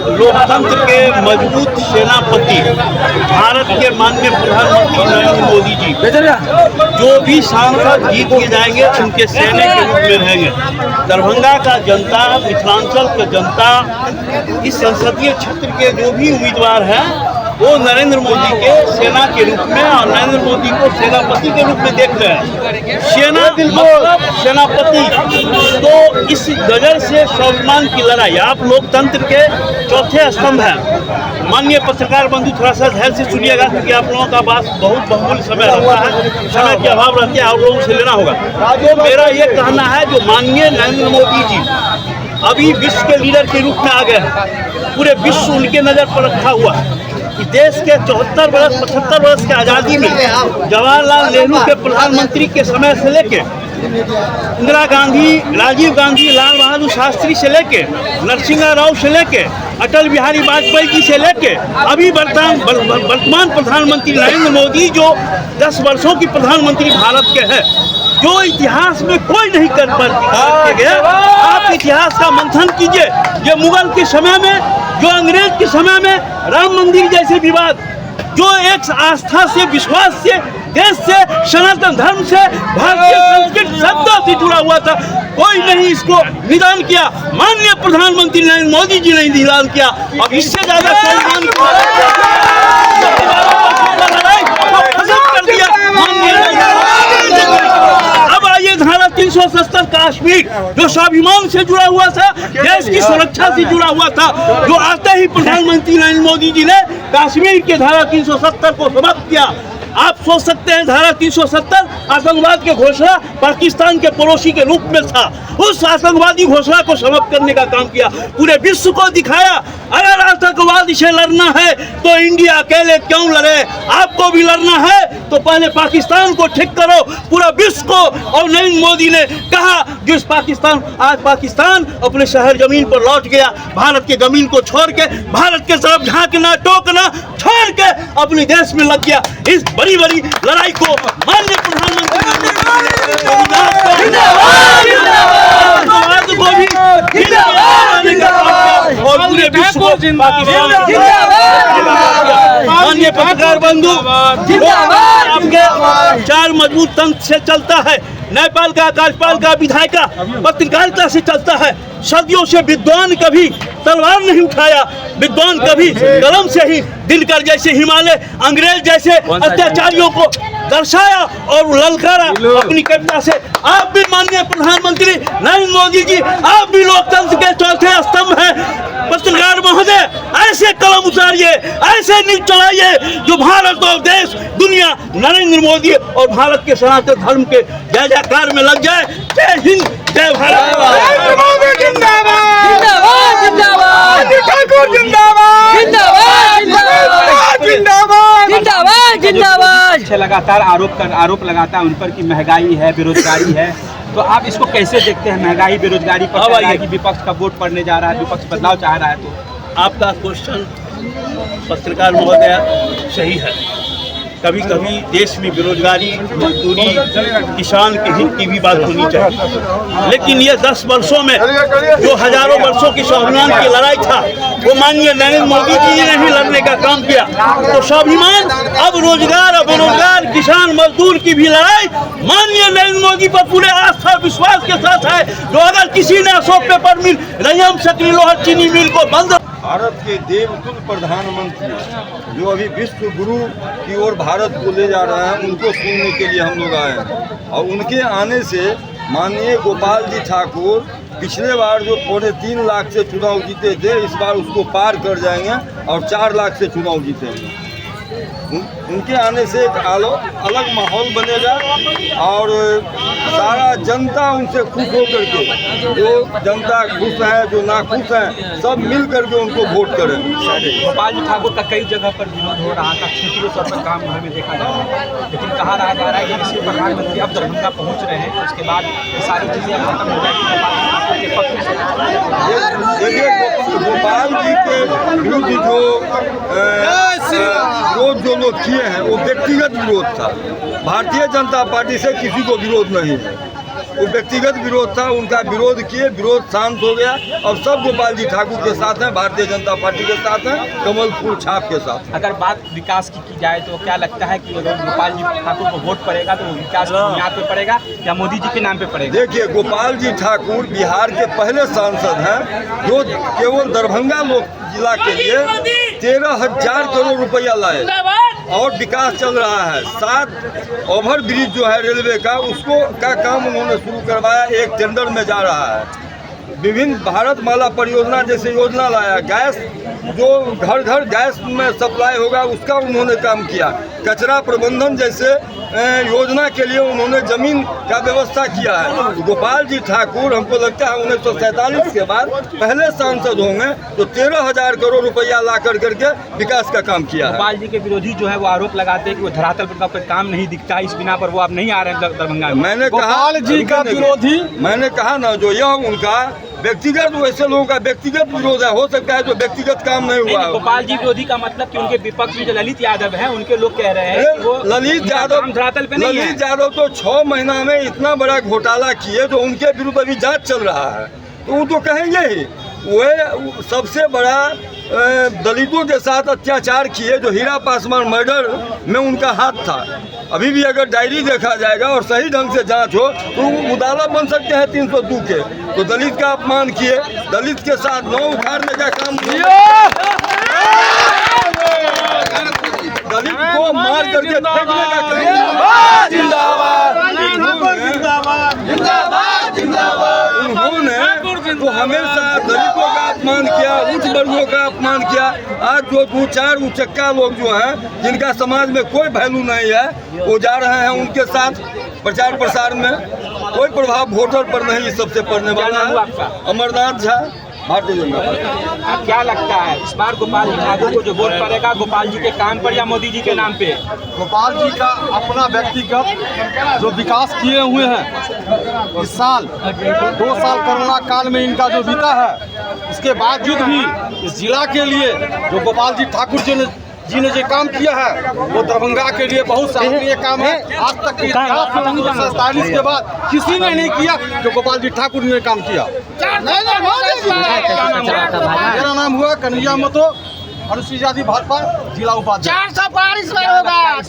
लोकतंत्र के मजबूत सेनापति भारत के माननीय प्रधानमंत्री नरेंद्र मोदी जी जो भी सांसद जीत के जाएंगे उनके सेना के रूप में रहेंगे। दरभंगा का जनता, मिथिलांचल का जनता, इस संसदीय क्षेत्र के जो भी उम्मीदवार हैं वो नरेंद्र मोदी के सेना के रूप में और नरेंद्र मोदी को सेनापति के रूप में देख रहे हैं। सेना मतलब सेनापति, तो इस गजर से स्वाभिमान की लड़ाई। आप लोकतंत्र के चौथे स्तंभ हैं। माननीय पत्रकार बंधु, थोड़ा सा धैर्य से सुनिएगा क्योंकि आप लोगों का बात बहुत बहुमूल्य समय रहता है, समय के अभाव रहते हैं, आप लोगों से लेना होगा। मेरा ये कहना है जो माननीय नरेंद्र मोदी जी अभी विश्व के लीडर के रूप में आ गए हैं, पूरे विश्व उनके नज़र पर रखा हुआ है। इस देश के 75 वर्ष के आज़ादी में जवाहरलाल नेहरू के प्रधानमंत्री के समय से लेके इंदिरा गांधी, राजीव गांधी, लाल बहादुर शास्त्री से लेके नरसिंह राव से लेके अटल बिहारी वाजपेयी जी से लेके अभी वर्तमान प्रधानमंत्री नरेंद्र मोदी जो 10 वर्षों की प्रधानमंत्री भारत के हैं, जो इतिहास में कोई नहीं कर गया। आप इतिहास का मंथन कीजिए। ये मुगल के समय में, जो अंग्रेज के समय में राम मंदिर जैसे विवाद, जो एक आस्था से, विश्वास से, देश से, सनातन धर्म से, भारतीय संस्कृति शब्दों से जुड़ा हुआ था, कोई नहीं इसको निदान किया। माननीय प्रधानमंत्री नरेंद्र मोदी जी ने निदान किया। अब इससे ज्यादा सम्मान कर दिया। अब आइए धारा 370 कश्मीर जो स्वाभिमान से जुड़ा हुआ था, देश की सुरक्षा से जुड़ा हुआ था, जो आते ही प्रधानमंत्री नरेंद्र मोदी जी ने कश्मीर के धारा 370 को समाप्त किया। आप सोच सकते हैं धारा 370 आतंकवाद के घोषणा पाकिस्तान के पड़ोसी के रूप में था। उस आतंकवादी घोषणा को समाप्त करने का काम किया, पूरे विश्व को दिखाया अगर आतंकवाद से लड़ना है तो इंडिया अकेले क्यों लड़े, आपको भी लड़ना है तो पहले पाकिस्तान को ठीक करो, पूरा विश्व को। और नरेंद्र मोदी ने कहा जिस पाकिस्तान, आज पाकिस्तान अपने शहर जमीन पर लौट गया, भारत के जमीन को छोड़ के भारत के तरफ झांकना टोकना छोड़ के अपने देश में लग गया। इस बड़ी बड़ी लड़ाई को माननीय प्रधानमंत्री और पूरे विश्व को माननीय पत्रकार बंधु, आपके 4 मजबूत तंत्र से चलता है, न्यायपाल का, कार्यपाल का, विधायक का, पत्रकारिता से चलता है। सदियों से विद्वान कभी तलवार नहीं उठाया, विद्वान कभी कलम से ही दिनकर जैसे हिमालय, अंग्रेज जैसे अत्याचारियों को दर्शाया और ललकारा अपनी कविता से। आप भी माननीय प्रधानमंत्री नरेंद्र मोदी जी, आप भी लोकतंत्र के चौथे स्तंभ हैं। पत्रकार महोदय, ऐसे कलम उतारिए, ऐसे न्यूज चलाइए जो भारत और देश दुनिया नरेंद्र मोदी और भारत के सनातन धर्म के जय जयकार में लग जाए। जय हिंद, जय भारत। लगातार आरोप लगाता है उन पर कि महंगाई है, बेरोजगारी है, तो आप इसको कैसे देखते हैं? महंगाई, बेरोजगारी पर कि विपक्ष का वोट पड़ने जा रहा है, विपक्ष बदलाव चाह रहा है, तो आपका क्वेश्चन पत्रकार महोदय सही है। कभी कभी देश में बेरोजगारी, मजदूरी, किसान के हित की भी बात होनी चाहिए, लेकिन ये 10 वर्षों में जो हजारों वर्षों की स्वाभिमान की लड़ाई था वो माननीय नरेंद्र मोदी जी ने ही लड़ने का काम किया। तो स्वाभिमान, अब रोजगार और बेरोजगार, किसान मजदूर की भी लड़ाई माननीय नरेंद्र मोदी पर पूरे आस्था और विश्वास के साथ है। जो अगर किसी ने अशोक पेपर मिल, रैयम शक्ति लोहा चीनी मिल को बंद, भारत के देवतुल्य प्रधानमंत्री जो अभी विश्व गुरु की ओर भारत को ले जा रहे हैं, उनको सुनने के लिए हम लोग आए हैं। और उनके आने से माननीय गोपाल जी ठाकुर पिछले बार जो 3.25 लाख से चुनाव जीते थे, इस बार उसको पार कर जाएंगे और 4 लाख से चुनाव जीतेंगे। उनके आने से एक अलग माहौल बनेगा और सारा जनता उनसे खुश होकर के, जो जनता खुश है, जो नाखुश है, सब मिल करके उनको वोट करें। गोपाल जी ठाकुर का कई जगह पर विरोध हो रहा था, क्षेत्रीय स्तर पर काम घर में देखा जा रहा है, लेकिन कहा जा रहा है कि इसी प्रधानमंत्री अब दरभंगा पहुँच रहे हैं, उसके बाद सारी चीज़ें खत्म हो जाएगी। गोपाल जी के विरुद्ध जो विरोध जो लोग किए हैं वो व्यक्तिगत विरोध था, भारतीय जनता पार्टी से किसी को विरोध नहीं है। वो व्यक्तिगत विरोध था, उनका विरोध किए, विरोध शांत हो गया। अब सब गोपाल जी ठाकुर के साथ हैं, भारतीय जनता पार्टी के साथ हैं, कमल फूल छाप के साथ। अगर बात विकास की जाए तो क्या लगता है कि अगर गोपाल जी ठाकुर को वोट पड़ेगा तो विकास यहाँ पे पड़ेगा या मोदी जी के नाम पे पड़ेगा? देखिए, गोपाल जी ठाकुर बिहार के पहले सांसद हैं जो केवल दरभंगा लोक जिला के लिए 13,000 करोड़ रुपया लाए और विकास चल रहा है। 7 ओवर ब्रिज जो है रेलवे का, उसको का काम उन्होंने शुरू करवाया, एक टेंडर में जा रहा है। विभिन्न भारत माला परियोजना जैसे योजना लाया, गैस जो घर घर गैस में सप्लाई होगा उसका उन्होंने काम किया। कचरा प्रबंधन जैसे योजना के लिए उन्होंने जमीन का व्यवस्था किया है। गोपाल जी ठाकुर हमको लगता है 1947 के बाद पहले सांसद होंगे तो 13,000 करोड़ रुपया ला करके विकास का काम किया है। गोपाल जी के विरोधी जो है वो आरोप लगाते हैं कि वो धरातल पर कोई काम नहीं दिखता, इस बिना पर वो अब नहीं आ रहे हैं दरभंगा में। मैंने कहा गोपाल जी का विरोधी, मैंने कहा ना, जो यह उनका व्यक्तिगत, वैसे लोगों का व्यक्तिगत विरोध है, हो सकता है जो व्यक्तिगत काम नहीं हुआ। गोपाल जी विरोधी का मतलब कि उनके विपक्ष में जो ललित यादव है उनके लोग कह रहे हैं कि वो ललित यादव तो 6 महीना में इतना बड़ा घोटाला किए जो उनके विरुद्ध अभी जांच चल रहा है, तो वो तो कहेंगे ही। वे सबसे बड़ा दलितों के साथ अत्याचार किए, जो हीरा पासवान मर्डर में उनका हाथ था। अभी भी अगर डायरी देखा जाएगा और सही ढंग से जांच हो तो वो मुदाला बन सकते हैं 302 के। तो दलित का अपमान किए, दलित के साथ नाव उखाड़ने का काम किया, दलित को मार करके फेंकने का काम। जिंदाबाद उन्होंने तो हमेशा दलितों का अपमान किया, उच्च वर्गों का अपमान किया। आज जो 2-4 उचक्का लोग जो हैं जिनका समाज में कोई वैल्यू नहीं है, वो जा रहे हैं उनके साथ प्रचार प्रसार में। कोई प्रभाव वोटर पर नहीं सबसे पड़ने वाला है। अमरनाथ झा, भारतीय जनता पार्टी। क्या लगता है इस बार गोपाल जी ठाकुर को जो वोट पड़ेगा गोपाल जी के काम पर या मोदी जी के नाम पे? गोपाल जी का अपना व्यक्तिगत जो विकास किए हुए हैं, इस साल 2 साल कोरोना काल में इनका जो बीता है, उसके बावजूद भी इस जिला के लिए जो गोपाल जी ठाकुर जी ने जो काम किया है वो दरभंगा के लिए बहुत सराहनीय काम है। आज तक के इतिहास में 1947 के बाद किसी ने नहीं किया जो गोपाल जी ठाकुर ने काम किया। मेरा नाम हुआ कन्हैया मतो, अनुसूचित जाति भाजपा जिला उपाध्यक्ष। 400 पार इस बार होगा।